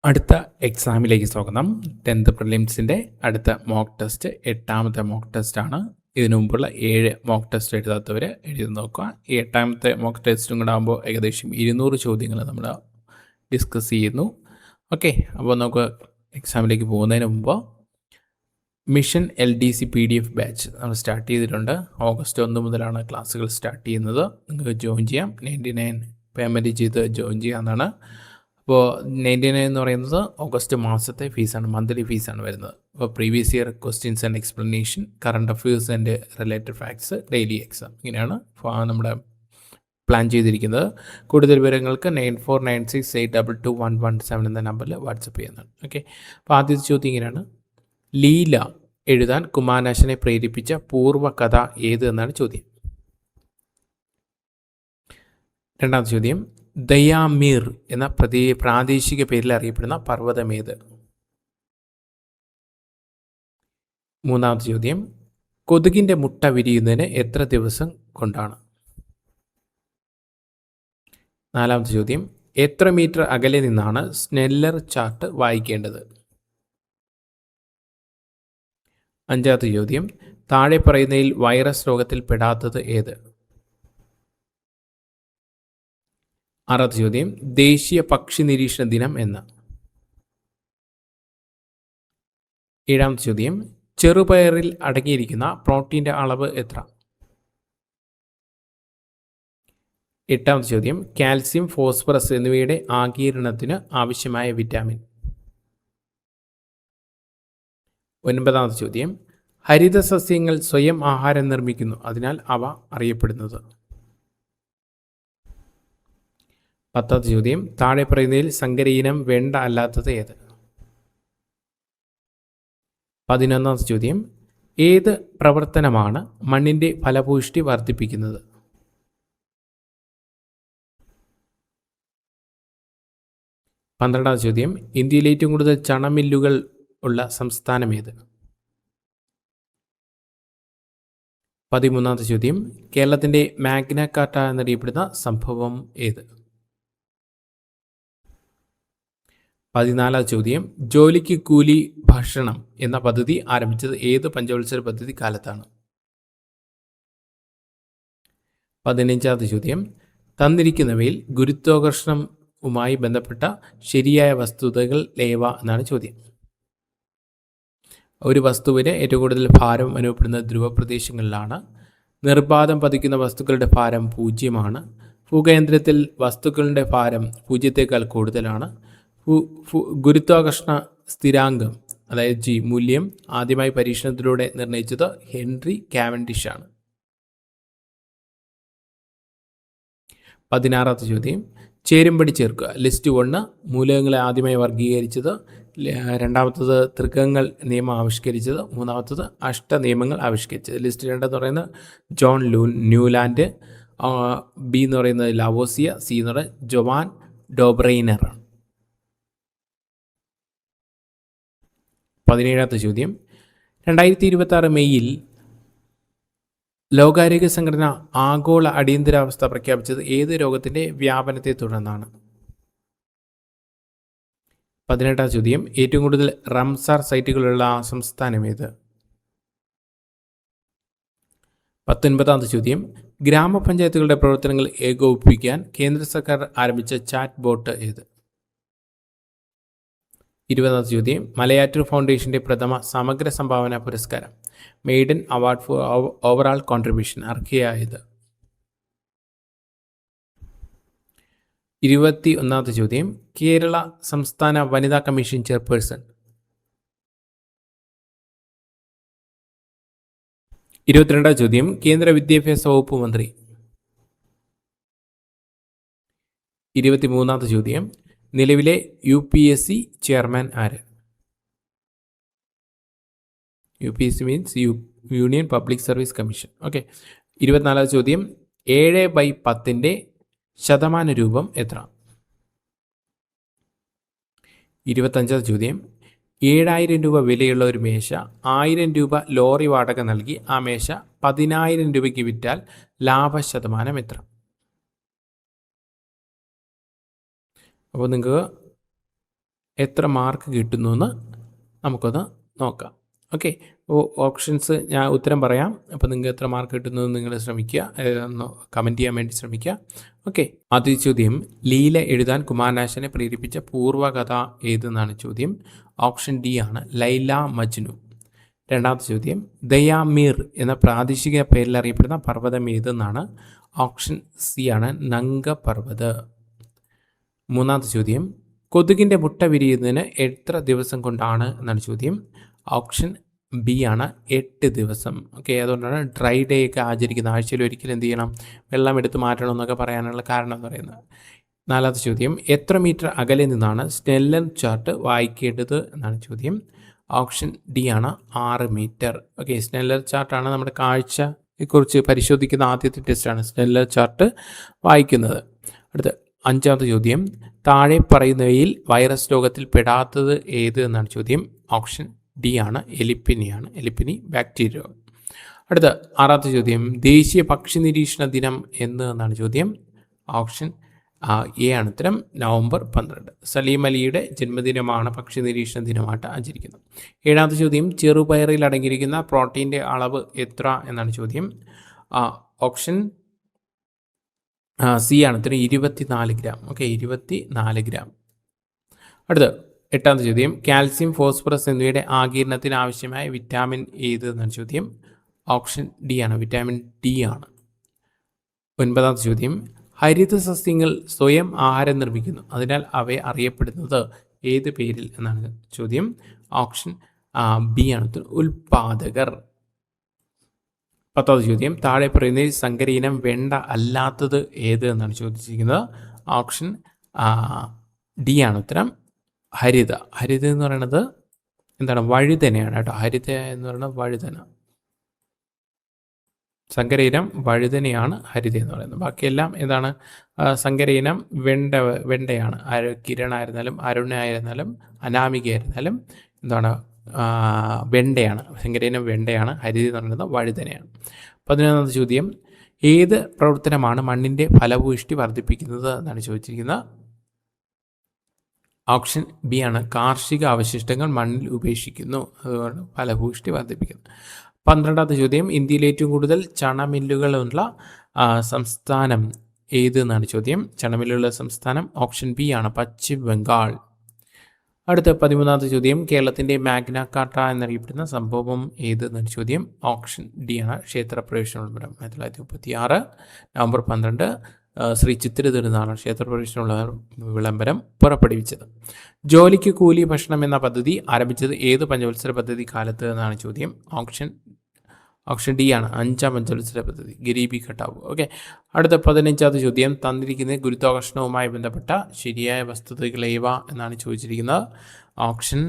അടുത്ത എക്സാമിലേക്ക് സ്വാഗതം. 10th പ്രിലിംസിൻ്റെ അടുത്ത മോക്ക് ടെസ്റ്റ് 8ാമത്തെ മോക്ക് ടെസ്റ്റാണ്. ഇതിനു മുമ്പുള്ള 7 മോക്ക് ടെസ്റ്റ് എഴുതാത്തവർ എഴുതി നോക്കുക. ഈ 8ാമത്തെ മോക്ക് ടെസ്റ്റും കൂടെ ആകുമ്പോൾ ഏകദേശം 200 ചോദ്യങ്ങൾ നമ്മൾ ഡിസ്കസ് ചെയ്യുന്നു. ഓക്കെ, അപ്പോൾ നമുക്ക് എക്സാമിലേക്ക് പോകുന്നതിന് മുമ്പ് മിഷൻ LDC PDF ബാച്ച് നമ്മൾ സ്റ്റാർട്ട് ചെയ്തിട്ടുണ്ട്. ഓഗസ്റ്റ് 1 മുതലാണ് ക്ലാസ്സുകൾ സ്റ്റാർട്ട് ചെയ്യുന്നത്. നിങ്ങൾക്ക് ജോയിൻ ചെയ്യാം. 99 പേയ്മെൻറ്റ് ചെയ്ത് ജോയിൻ ചെയ്യാവുന്നതാണ്. അപ്പോൾ 99 എന്ന് പറയുന്നത് ഓഗസ്റ്റ് മാസത്തെ ഫീസാണ്, മന്ത്ലി ഫീസാണ് വരുന്നത്. അപ്പോൾ previous year questions and explanation, current affairs and related facts, daily exam, ഇങ്ങനെയാണ് നമ്മുടെ പ്ലാൻ ചെയ്തിരിക്കുന്നത്. കൂടുതൽ വിവരങ്ങൾക്ക് 9496822117 എന്ന നമ്പറിൽ വാട്സപ്പ് ചെയ്യുന്നതാണ്. ഓക്കെ, അപ്പോൾ ആദ്യത്തെ ചോദ്യം ഇങ്ങനെയാണ്: ലീല എഴുതാൻ കുമാരനാശനെ പ്രേരിപ്പിച്ച പൂർവ്വ കഥ ഏത് എന്നാണ് ചോദ്യം. രണ്ടാമത്തെ ചോദ്യം: ദയാമീർ എന്ന പ്രാദേശിക പേരിൽ അറിയപ്പെടുന്ന പർവ്വതമേത്? മൂന്നാമത്തെ ചോദ്യം: കൊതുകിൻ്റെ മുട്ട വിരിയുന്നതിന് എത്ര ദിവസം കൊണ്ടാണ്? നാലാമത്തെ ചോദ്യം: എത്ര മീറ്റർ അകലെ നിന്നാണ് സ്നെല്ലർ ചാർട്ട് വായിക്കേണ്ടത്? അഞ്ചാമത്തെ ചോദ്യം: താഴെ പറയുന്നതിൽ വൈറസ് രോഗത്തിൽ പെടാത്തത് ഏത്? ആറാമത്തെ ചോദ്യം: ദേശീയ പക്ഷി നിരീക്ഷണ ദിനം എന്ന്? ഏഴാമത്തെ ചോദ്യം: ചെറുപയറിൽ അടങ്ങിയിരിക്കുന്ന പ്രോട്ടീൻ്റെ അളവ് എത്ര? എട്ടാമത്തെ ചോദ്യം: കാൽസ്യം, ഫോസ്ഫറസ് എന്നിവയുടെ ആഗിരണത്തിന് ആവശ്യമായ വിറ്റാമിൻ? ഒൻപതാമത്തെ ചോദ്യം: ഹരിതസസ്യങ്ങൾ സ്വയം ആഹാരം നിർമ്മിക്കുന്നു, അതിനാൽ അവ അറിയപ്പെടുന്നത്? പത്താമത്തെ ചോദ്യം: താഴെ പറയുന്നതിൽ സങ്കര ഇനം വെണ്ട അല്ലാത്തത് ഏത്? പതിനൊന്നാമത്തെ ചോദ്യം: ഏത് പ്രവർത്തനമാണ് മണ്ണിൻ്റെ ഫലപുഷ്ടി വർദ്ധിപ്പിക്കുന്നത്? പന്ത്രണ്ടാമത്തെ ചോദ്യം: ഇന്ത്യയിൽ ഏറ്റവും കൂടുതൽ ചണമില്ലുകൾ ഉള്ള സംസ്ഥാനം ഏത്? പതിമൂന്നാമത്തെ ചോദ്യം: കേരളത്തിൻ്റെ മാഗ്ന കാർട്ട എന്നറിയപ്പെടുന്ന സംഭവം ഏത്? പതിനാലാമത്തെ ചോദ്യം: ജോലിക്ക് കൂലി ഭക്ഷണം എന്ന പദ്ധതി ആരംഭിച്ചത് ഏത് പഞ്ചവത്സര പദ്ധതി കാലത്താണ്? പതിനഞ്ചാമത്തെ ചോദ്യം: തന്നിരിക്കുന്നവയിൽ ഗുരുത്വാകർഷണവുമായി ബന്ധപ്പെട്ട ശരിയായ വസ്തുതകൾ ഏവ എന്നാണ് ചോദ്യം. ഒരു വസ്തുവിന് ഏറ്റവും കൂടുതൽ ഭാരം അനുഭവപ്പെടുന്ന ധ്രുവപ്രദേശങ്ങളിലാണ്. നിർബാധം പതിക്കുന്ന വസ്തുക്കളുടെ ഭാരം 0ആണ്. ഭൂകേന്ദ്രത്തിൽ വസ്തുക്കളുടെ ഭാരം 0-ത്തേക്കാൾ കൂടുതലാണ്. ഗുരുത്വാകർഷണ സ്ഥിരാങ്കം അതായത് G മൂല്യം ആദ്യമായി പരീക്ഷണത്തിലൂടെ നിർണയിച്ചത് ഹെൻറി കാവൻഡിഷ് ആണ്. 16ാമത്തെ ചോദ്യം: ചേരുംപടി ചേർക്കുക. ലിസ്റ്റ് 1 മൂലകങ്ങളെ ആദ്യമായി വർഗീകരിച്ചത്, രണ്ടാമത്തത് ത്രികങ്ങൾ നിയമം ആവിഷ്കരിച്ചത്, മൂന്നാമത്തത് അഷ്ട നിയമങ്ങൾ ആവിഷ്കരിച്ചത്. ലിസ്റ്റ് 2 എന്ന് പറയുന്നത് ജോൺ ന്യൂലാൻഡ്, ബി എന്ന് പറയുന്നത് ലാവോസിയ, സി എന്ന് പറയുന്നത് ജോവാൻ ഡോബ്രെയ്നറാണ്. 17ാമത്തെ ചോദ്യം: 2026 മെയ്യിൽ ലോകാരോഗ്യ സംഘടന ആഗോള അടിയന്തരാവസ്ഥ പ്രഖ്യാപിച്ചത് ഏത് രോഗത്തിൻ്റെ വ്യാപനത്തെ തുടർന്നാണ്? 18ാം ചോദ്യം: ഏറ്റവും കൂടുതൽ റംസാർ സൈറ്റുകളുള്ള സംസ്ഥാനം ഏത്? 19ാമത്തെ ചോദ്യം: ഗ്രാമപഞ്ചായത്തുകളുടെ പ്രവർത്തനങ്ങൾ ഏകോപിപ്പിക്കാൻ കേന്ദ്ര സർക്കാർ ആരംഭിച്ച ചാറ്റ് ബോട്ട് ഏത്? 20ാമത്തെ ചോദ്യം: മലയാറ്റൂർ ഫൗണ്ടേഷൻ്റെ പ്രഥമ സമഗ്ര സംഭാവന പുരസ്കാരം maiden award for overall contribution അർഹയായത്? 21ാമത്തെ ചോദ്യം: കേരള സംസ്ഥാന വനിതാ കമ്മീഷൻ ചെയർപേഴ്സൺ? 22ാം ചോദ്യം: കേന്ദ്ര വിദ്യാഭ്യാസ വകുപ്പ് മന്ത്രി? 23ാമത്തെ ചോദ്യം: നിലവിലെ UPSC ചെയർമാൻ ആര്? UPSC means union public service commission. Okay. 24ാമത്തെ ചോദ്യം: 7/10 ശതമാന രൂപം എത്ര? 25ാമത്തെ ചോദ്യം: 7000 രൂപ വിലയുള്ള ഒരു മേശ 1000 രൂപ ലോറി വാടക നൽകി ആ മേശ 10000 രൂപയ്ക്ക് വിറ്റാൽ ലാഭശതമാനം എത്ര? അപ്പോൾ നിങ്ങൾക്ക് എത്ര മാർക്ക് കിട്ടുന്നു എന്ന് നമുക്കൊന്ന് നോക്കാം. ഓക്കെ, അപ്പോൾ ഓപ്ഷൻസ് ഞാൻ ഉത്തരം പറയാം. അപ്പോൾ നിങ്ങൾക്ക് എത്ര മാർക്ക് കിട്ടുന്നു എന്ന് നിങ്ങൾ ശ്രമിക്കുക, ഒന്ന് കമൻറ്റ് ചെയ്യാൻ വേണ്ടി ശ്രമിക്കുക. ഓക്കെ, ആദ്യ ചോദ്യം, ലീല എഴുതാൻ കുമാരനാശാനെ പ്രേരിപ്പിച്ച പൂർവ്വകഥ ഏതെന്നാണ് ചോദ്യം. ഓപ്ഷൻ ഡി ആണ് ലൈല മജ്നു. രണ്ടാമത്തെ ചോദ്യം, ദയാമീർ എന്ന പ്രാദേശിക പേരിൽ അറിയപ്പെടുന്ന പർവ്വതം ഏതെന്നാണ്. ഓപ്ഷൻ സി ആണ് നങ്ക പർവ്വത്. മൂന്നാമത്തെ ചോദ്യം, കൊതുകിൻ്റെ മുട്ട വിരിയുന്നതിന് എത്ര ദിവസം കൊണ്ടാണ് എന്നാണ് ചോദ്യം. ഓപ്ഷൻ ബി ആണ് 8 ദിവസം. ഓക്കെ, അതുകൊണ്ടാണ് ഡ്രൈ ഡേ ഒക്കെ ആചരിക്കുന്ന, ആഴ്ചയിൽ ഒരിക്കലും എന്ത് ചെയ്യണം, വെള്ളം എടുത്ത് മാറ്റണം എന്നൊക്കെ പറയാനുള്ള കാരണം എന്ന് പറയുന്നത്. നാലാമത്തെ ചോദ്യം, എത്ര മീറ്റർ അകലെ നിന്നാണ് സ്നെല്ലർ ചാർട്ട് വായിക്കേണ്ടത് എന്നാണ് ചോദ്യം. ഓപ്ഷൻ ഡി ആണ് 6 മീറ്റർ. ഓക്കെ, സ്നെല്ലർ ചാർട്ടാണ് നമ്മുടെ കാഴ്ചയെക്കുറിച്ച് പരിശോധിക്കുന്ന ആദ്യത്തെ ടെസ്റ്റാണ് സ്നെല്ലർ ചാർട്ട് വായിക്കുന്നത്. അടുത്ത അഞ്ചാമത്തെ ചോദ്യം, താഴെ പറയുന്നവയിൽ വൈറസ് രോഗത്തിൽ പെടാത്തത് ഏത് എന്നാണ് ചോദ്യം. ഓപ്ഷൻ ഡി ആണ് എലിപ്പനിയാണ്, എലിപ്പനി ബാക്ടീരിയ രോഗം. അടുത്ത ആറാമത്തെ ചോദ്യം, ദേശീയ പക്ഷി നിരീക്ഷണ ദിനം എന്നാണ് ചോദ്യം. ഓപ്ഷൻ എ ആണ് ഉത്തരം, നവംബർ 12. സലീം അലിയുടെ ജന്മദിനമാണ് പക്ഷി നിരീക്ഷണ ദിനമായിട്ട് ആചരിക്കുന്നത്. ഏഴാമത്തെ ചോദ്യം, ചെറുപയറിൽ അടങ്ങിയിരിക്കുന്ന പ്രോട്ടീൻ്റെ അളവ് എത്ര എന്നാണ് ചോദ്യം. ഓപ്ഷൻ സി ആണ് ഉത്തരം, 24 ഗ്രാം. Okay, 24 gram. അടുത്ത എട്ടാമത്തെ ചോദ്യം, കാൽസ്യം, ഫോസ്ഫറസ് എന്നിവയുടെ ആഗിരണത്തിന് ആവശ്യമായ വിറ്റാമിൻ ഏത് എന്നാണ് ചോദ്യം. ഓപ്ഷൻ ഡി ആണ്, വിറ്റാമിൻ ഡി ആണ്. ഒൻപതാമത്തെ ചോദ്യം, ഹരിത സസ്യങ്ങൾ സ്വയം ആഹാരം നിർമ്മിക്കുന്നു, അതിനാൽ അവയെ അറിയപ്പെടുന്നത് ഏത് പേരിൽ എന്നാണ് ചോദ്യം. ഓപ്ഷൻ ബി ആണ്, ഉൽപാദകർ. പത്താമത്തെ ചോദ്യം, താഴെ പറയുന്നതിൽ സങ്കര ഇനം വെണ്ട അല്ലാത്തത് ഏത് എന്നാണ് ചോദിച്ചിരിക്കുന്നത്. ഓപ്ഷൻ ഡി ആണ് ഉത്തരം, ഹരിത. ഹരിത എന്ന് പറയുന്നത് എന്താണ്, വഴുതനയാണ് കേട്ടോ. ഹരിത എന്ന് പറയുന്നത് വഴുതന. സങ്കര ഇനം വഴുതനയാണ് ഹരിത എന്ന് പറയുന്നത്. ബാക്കിയെല്ലാം എന്താണ്, സങ്കര ഇനം വെണ്ടയാണ്. കിരണായിരുന്നാലും അരുണായിരുന്നാലും അനാമികയായിരുന്നാലും എന്താണ്, വെണ്ടയാണ്. സങ്കര ഇനം വെണ്ടയാണ്. ഹരിത എന്ന് പറയുന്നത് വഴുതനയാണ്. 11ാമത്തെ ചോദ്യം, ഏത് പ്രവർത്തനമാണ് മണ്ണിൻ്റെ ഫലഭൂയിഷ്ടി വർദ്ധിപ്പിക്കുന്നത് എന്നാണ് ചോദിച്ചിരിക്കുന്നത്. ഓപ്ഷൻ ബി ആണ്, കാർഷിക അവശിഷ്ടങ്ങൾ മണ്ണിൽ ഉപേക്ഷിക്കുന്നു, അതുകൊണ്ട് ഫലഭൂയിഷ്ടി വർദ്ധിപ്പിക്കുന്നു. 12ാമത്തെ ചോദ്യം, ഇന്ത്യയിൽ ഏറ്റവും കൂടുതൽ ചണമില്ലുകളുള്ള സംസ്ഥാനം ഏത് എന്നാണ് ചോദ്യം. ചണമില്ലുള്ള സംസ്ഥാനം ഓപ്ഷൻ ബി ആണ്, പശ്ചിമ ബംഗാൾ. അടുത്ത 13ാമത്തെ ചോദ്യം, കേരളത്തിൻ്റെ മാഗ്ന കാർട്ട എന്നറിയപ്പെടുന്ന സംഭവം ഏത് എന്നാണ് ചോദ്യം. ഓപ്ഷൻ ഡി ആണ്, ക്ഷേത്രപ്രവേശന വിളംബരം. 1936 നവംബർ 12 ശ്രീ ചിത്തിര തിരുനാളാണ് ക്ഷേത്രപ്രവേശന വിളംബരം പുറപ്പെടുവിച്ചത്. ജോലിക്ക് കൂലി ഭക്ഷണം എന്ന പദ്ധതി ആരംഭിച്ചത് ഏത് പഞ്ചവത്സര പദ്ധതി കാലത്ത് എന്നാണ് ചോദ്യം. ഓപ്ഷൻ ഡി ആണ്, 5ാം പഞ്ചവത്സര പദ്ധതി, ഗരീബി ഘട്ടാവ്. ഓക്കെ, അടുത്ത 15ാമത്തെ ചോദ്യം, തന്നിരിക്കുന്ന ഗുരുത്വാകർഷണവുമായി ബന്ധപ്പെട്ട ശരിയായ വസ്തുതകൾ ഏവ എന്നാണ് ചോദിച്ചിരിക്കുന്നത്. ഓപ്ഷൻ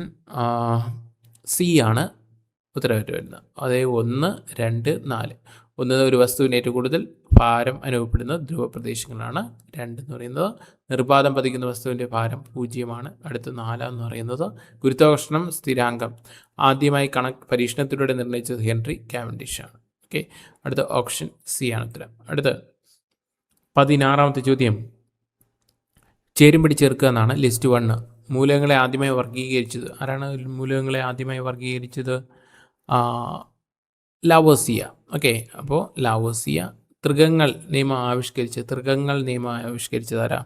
സി ആണ് ഉത്തരവായിട്ട് വരുന്നത്. അതായത് 1, 2, 4. 1 ഒരു വസ്തുവിന് ഏറ്റവും കൂടുതൽ ഭാരം അനുഭവപ്പെടുന്ന ധ്രുവപ്രദേശങ്ങളാണ്. 2 എന്ന് പറയുന്നത് നിർബാധം പതിക്കുന്ന വസ്തുവിൻ്റെ ഭാരം 0ആണ്. അടുത്ത 4 എന്ന് പറയുന്നത് ഗുരുത്വാകർഷണം സ്ഥിരാങ്കം ആദ്യമായി പരീക്ഷണത്തിലൂടെ നിർണ്ണയിച്ചത് ഹെൻറി കാവൻഡിഷാണ്. ഓക്കെ, അടുത്ത ഓപ്ഷൻ സി ആണ് ഉത്തരം. അടുത്ത 16ാമത്തെ ചോദ്യം, ചേരുംപടി ചേർക്കുക എന്നാണ് ലിസ്റ്റ് 1. മൂലകങ്ങളെ ആദ്യമായി വർഗീകരിച്ചത് ആരാണ്? മൂലകങ്ങളെ ആദ്യമായി വർഗീകരിച്ചത് ലാവോസിയ. ഓക്കെ, അപ്പോൾ ലാവോസിയ. തൃകങ്ങൾ നിയമം ആവിഷ്കരിച്ചത് ആരാ?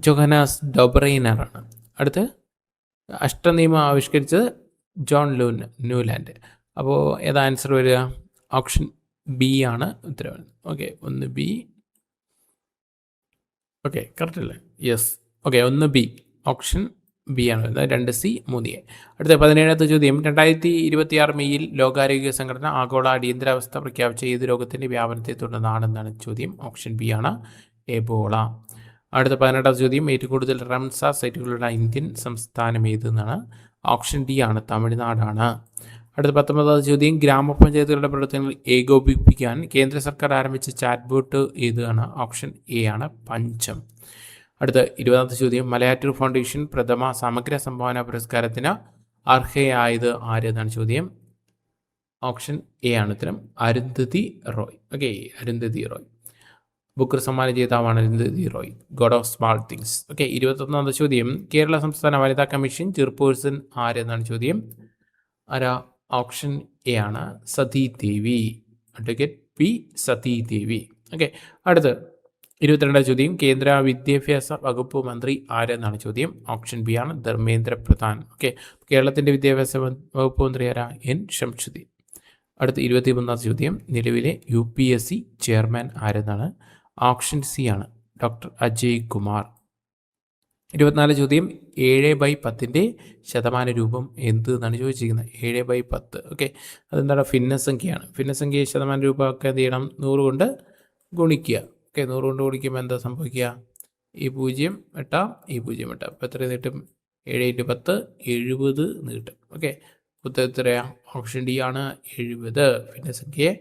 ജോഹനാസ് ഡൊബ്രെയ്നറാണ്. അടുത്ത് അഷ്ടനിയമം ആവിഷ്കരിച്ചത് ജോൺ ന്യൂലാൻഡ്. അപ്പോൾ ഏതാ ആൻസർ വരിക? ഓപ്ഷൻ ബി ആണ് ഉത്തരവ്. Okay, 1 B. ഓക്കെ, കറക്റ്റ് അല്ലേ? Yes. Okay, 1 B, option B ആണ് വരുന്നത്. 2 സി, 3 എ. അടുത്ത 17ാമത്തെ ചോദ്യം, 2026 മെയ്യിൽ ലോകാരോഗ്യ സംഘടന ആഗോള അടിയന്തരാവസ്ഥ പ്രഖ്യാപിച്ച ഏത് രോഗത്തിൻ്റെ വ്യാപനത്തെ തുടർന്നാണെന്നാണ് ചോദ്യം. ഓപ്ഷൻ ബി ആണ്, എബോള. അടുത്ത 18ാമത്തെ ചോദ്യം, ഏറ്റവും കൂടുതൽ റംസാർ സൈറ്റുകളുടെ ഇന്ത്യൻ സംസ്ഥാനം ഏതെന്നാണ്. ഓപ്ഷൻ ഡി ആണ്, തമിഴ്നാടാണ്. അടുത്ത 19ാമത്തെ ചോദ്യം, ഗ്രാമപഞ്ചായത്തുകളുടെ പ്രവർത്തനങ്ങൾ ഏകോപിപ്പിക്കാൻ കേന്ദ്ര സർക്കാർ ആരംഭിച്ച ചാറ്റ് ബോട്ട് ഏതാണ്. ഓപ്ഷൻ എ ആണ്, പഞ്ചം. അടുത്ത 20ാമത്തെ ചോദ്യം, മലയാറ്റൂർ ഫൗണ്ടേഷൻ പ്രഥമ സമഗ്ര സംഭാവന പുരസ്കാരത്തിന് അർഹയായത് ആരെന്നാണ് ചോദ്യം. ഓപ്ഷൻ എ ആണ് ഉത്തരം, അരുന്ധതി റോയ്. ഓക്കെ, അരുന്ധതി റോയ്. ബുക്കർ സമ്മാന ജേതാവാണ് Arundhati Roy, God of Small Things. Okay, 21ാമത്തെ ചോദ്യം, കേരള സംസ്ഥാന വനിതാ കമ്മീഷൻ ചെയർപേഴ്സൺ ആരെന്നാണ് ചോദ്യം. ആരാ? ഓപ്ഷൻ എ ആണ് സതീ ദേവി, അഡ്വക്കേറ്റ് പി സതീ ദേവി. ഓക്കെ, അടുത്ത് 22ാം ചോദ്യം, കേന്ദ്ര വിദ്യാഭ്യാസ വകുപ്പ് മന്ത്രി ആരെന്നാണ് ചോദ്യം. ഓപ്ഷൻ ബി ആണ് ധർമ്മേന്ദ്ര പ്രധാൻ. ഓക്കെ, കേരളത്തിൻ്റെ വിദ്യാഭ്യാസ വകുപ്പ് മന്ത്രി ആരാ? എൻ ശംസുദ്ദീൻ. അടുത്ത 23ാം ചോദ്യം, നിലവിലെ UPSC ചെയർമാൻ ആരെന്നാണ്. ഓപ്ഷൻ സി ആണ് ഡോക്ടർ അജയ് കുമാർ. 24 ചോദ്യം, 7/10 ശതമാന രൂപം എന്ത് എന്നാണ് ചോദിച്ചിരിക്കുന്നത്. 7/10. ഓക്കെ, അതെന്താണ്? ഭിന്നസംഖ്യയാണ്. ഭിന്നസംഖ്യ ശതമാന രൂപം ഒക്കെ എന്ത് ചെയ്യണം? 100 കൊണ്ട് ഗുണിക്കുക. ഓക്കെ, 100 കൊണ്ട് ഗുണിക്കുമ്പോൾ എന്താ സംഭവിക്കുക? ഈ 0 വെട്ടാം, ഈ 0 വെട്ടാം. അപ്പോൾ എത്ര നീട്ടും? 7 × 10 70 നീട്ടും. ഓക്കെ, ഉത്തരം എത്രയാണ്? ഓപ്ഷൻ ഡി ആണ് 70. ഭിന്നസംഖ്യയെ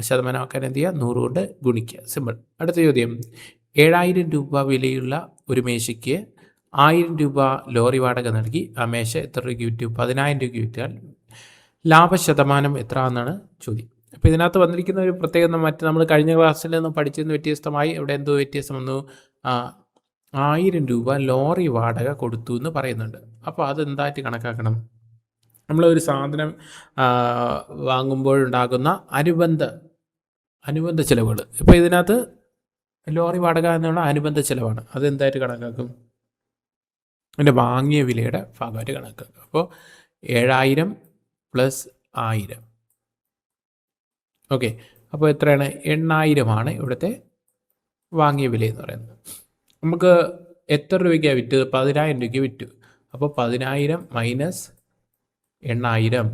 ശതമാനമാക്കാൻ എന്ത് ചെയ്യുക? 100 കൊണ്ട് ഗുണിക്കുക. സിമ്പിൾ. അടുത്ത ചോദ്യം, 7000 രൂപ വിലയുള്ള ഒരു മേശയ്ക്ക് 1000 രൂപ ലോറി വാടക നൽകി ആ മേശ എത്ര രൂപയ്ക്ക് വിറ്റു? 10,000 രൂപയ്ക്ക് വിറ്റാൽ ലാഭശതമാനം എത്ര എന്നാണ് ചോദ്യം. അപ്പോൾ ഇതിനകത്ത് വന്നിരിക്കുന്ന ഒരു പ്രത്യേകത മറ്റ് നമ്മൾ കഴിഞ്ഞ ക്ലാസ്സിൽ നിന്ന് പഠിച്ചതിന് വ്യത്യസ്തമായി ഇവിടെ എന്തോ വ്യത്യാസം വന്നു. 1000 രൂപ ലോറി വാടക കൊടുത്തു എന്ന് പറയുന്നുണ്ട്. അപ്പോൾ അതെന്തായിട്ട് കണക്കാക്കണം? നമ്മളൊരു സാധനം വാങ്ങുമ്പോഴുണ്ടാകുന്ന അനുബന്ധ ചിലവുകൾ. ഇപ്പോൾ ഇതിനകത്ത് ലോറി വാടക എന്നുള്ള അനുബന്ധ ചിലവാണ്. അതെന്തായിട്ട് കണക്കാക്കും? അതിൻ്റെ വാങ്ങിയ വിലയുടെ ഭാഗമായിട്ട് കണക്കാക്കും. അപ്പോൾ 7000 + 1000. ഓക്കെ, അപ്പോൾ എത്രയാണ്? 8000 ആണ് ഇവിടുത്തെ വാങ്ങിയ വില എന്ന് പറയുന്നത്. നമുക്ക് എത്ര രൂപയ്ക്കാണ് വിറ്റത്? 10,000 രൂപയ്ക്ക് വിറ്റു. അപ്പോൾ 10,000 മൈനസ് 8000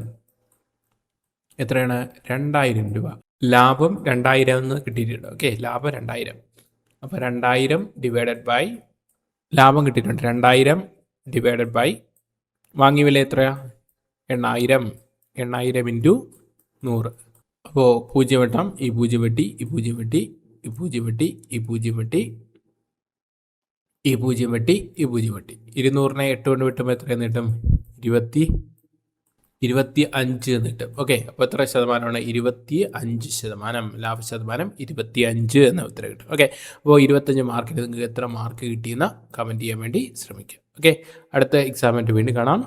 എത്രയാണ്? 2000 രൂപ. ലാഭം 2000 എന്ന് കിട്ടിയിട്ടുണ്ട്. ഓക്കെ, ലാഭം 2000. അപ്പോൾ 2000 ഡിവൈഡഡ് ബൈ ലാഭം കിട്ടിയിട്ടുണ്ട്. 2000 ഡിവൈഡഡ് ബൈ വാങ്ങിയ വില എത്രയാണ്? 8000. 8000 × 100. അപ്പോൾ 0 വെട്ടാം, ഈ 0 വെട്ടി, ഈ 0 വെട്ടി, ഈ 0 വെട്ടി, ഈ 0 വെട്ടി, ഈ 0 വെട്ടി, ഈ 0 വെട്ടി. 200നെ 8 കൊണ്ട് വെട്ടുമ്പോൾ എത്രയെന്ന് കിട്ടും? 25 എന്ന് കിട്ടും. ഓക്കെ, അപ്പോൾ എത്ര ശതമാനമാണ്? 25%. ലാഭശതമാനം 25 എന്ന ഉത്തരം കിട്ടും. ഓക്കെ, അപ്പോൾ 25 മാർക്കിന് നിങ്ങൾക്ക് എത്ര മാർക്ക് കിട്ടിയെന്ന് കമൻറ്റ് ചെയ്യാൻ വേണ്ടി ശ്രമിക്കുക. ഓക്കെ, അടുത്ത എക്സാമിന് വീണ്ടും കാണാം.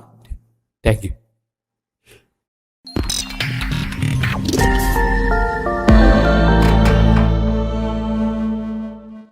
Thank you.